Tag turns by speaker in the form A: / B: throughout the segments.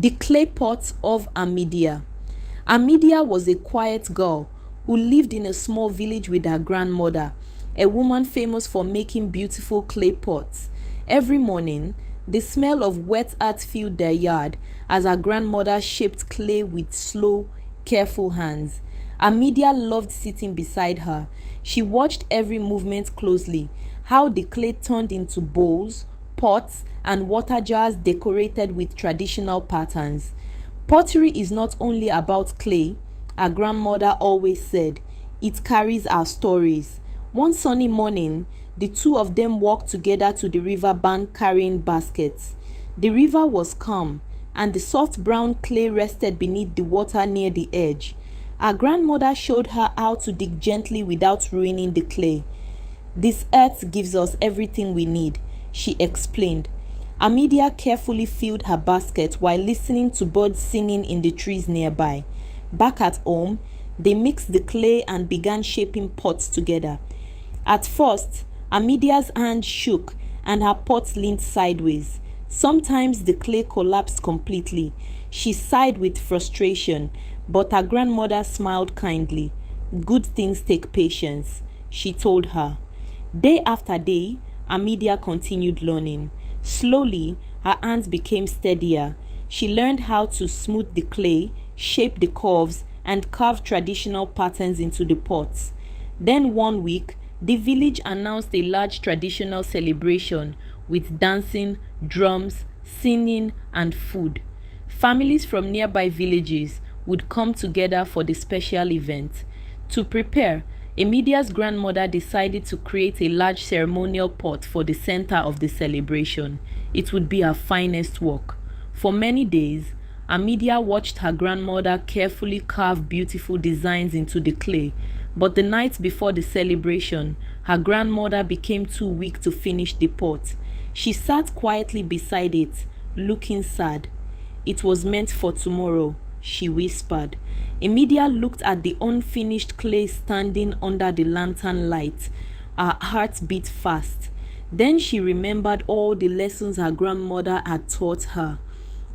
A: The clay pot of Amidia. Amidia was a quiet girl who lived in a small village with her grandmother, a woman famous for making beautiful clay pots. Every morning, the smell of wet earth filled their yard as her grandmother shaped clay with slow, careful hands. Amidia loved sitting beside her. She watched every movement closely, how the clay turned into bowls, pots, and water jars decorated with traditional patterns. Pottery is not only about clay, our grandmother always said, it carries our stories. One sunny morning, the two of them walked together to the river bank carrying baskets. The river was calm, and the soft brown clay rested beneath the water near the edge. Our grandmother showed her how to dig gently without ruining the clay. This earth gives us everything we need, she explained. Amidia carefully filled her basket while listening to birds singing in the trees nearby. Back at home, they mixed the clay and began shaping pots together. At first, Amidia's hand shook and her pot leaned sideways. Sometimes the clay collapsed completely. She sighed with frustration, but her grandmother smiled kindly. Good things take patience, she told her. Day after day, Amidia continued learning. Slowly, her hands became steadier. She learned how to smooth the clay, shape the curves, and carve traditional patterns into the pots. Then one week, the village announced a large traditional celebration with dancing, drums, singing, and food. Families from nearby villages would come together for the special event. To prepare, Emidia's grandmother decided to create a large ceremonial pot for the center of the celebration. It would be her finest work. For many days, Amidia watched her grandmother carefully carve beautiful designs into the clay, but the night before the celebration, her grandmother became too weak to finish the pot. She sat quietly beside it, looking sad. It was meant for tomorrow, she whispered. Emidia looked at the unfinished clay standing under the lantern light. Her heart beat fast. Then she remembered all the lessons her grandmother had taught her.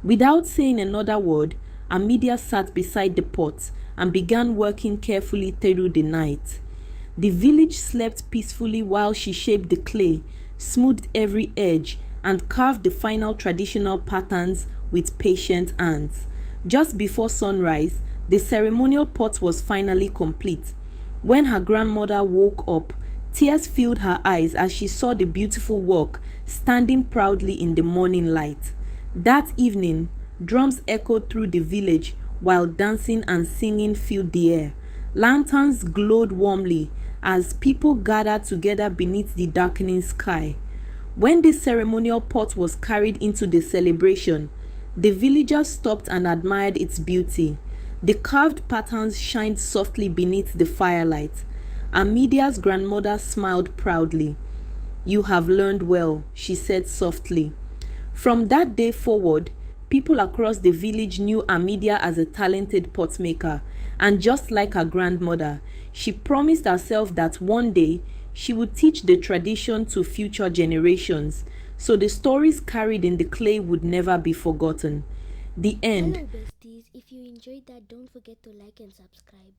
A: Without saying another word, Amidia sat beside the pot and began working carefully through the night. The village slept peacefully while she shaped the clay, smoothed every edge, and carved the final traditional patterns with patient hands. Just before sunrise, the ceremonial pot was finally complete. When her grandmother woke up, tears filled her eyes as she saw the beautiful work standing proudly in the morning light. That evening, drums echoed through the village while dancing and singing filled the air. Lanterns glowed warmly as people gathered together beneath the darkening sky. When the ceremonial pot was carried into the celebration, the villagers stopped and admired its beauty. The carved patterns shined softly beneath the firelight. Amidia's grandmother smiled proudly. "You have learned well," she said softly. From that day forward, people across the village knew Amidia as a talented potmaker, and just like her grandmother, she promised herself that one day she would teach the tradition to future generations, so the stories carried in the clay would never be forgotten. The end.
B: Hello besties, if you enjoyed that, don't forget to like and subscribe.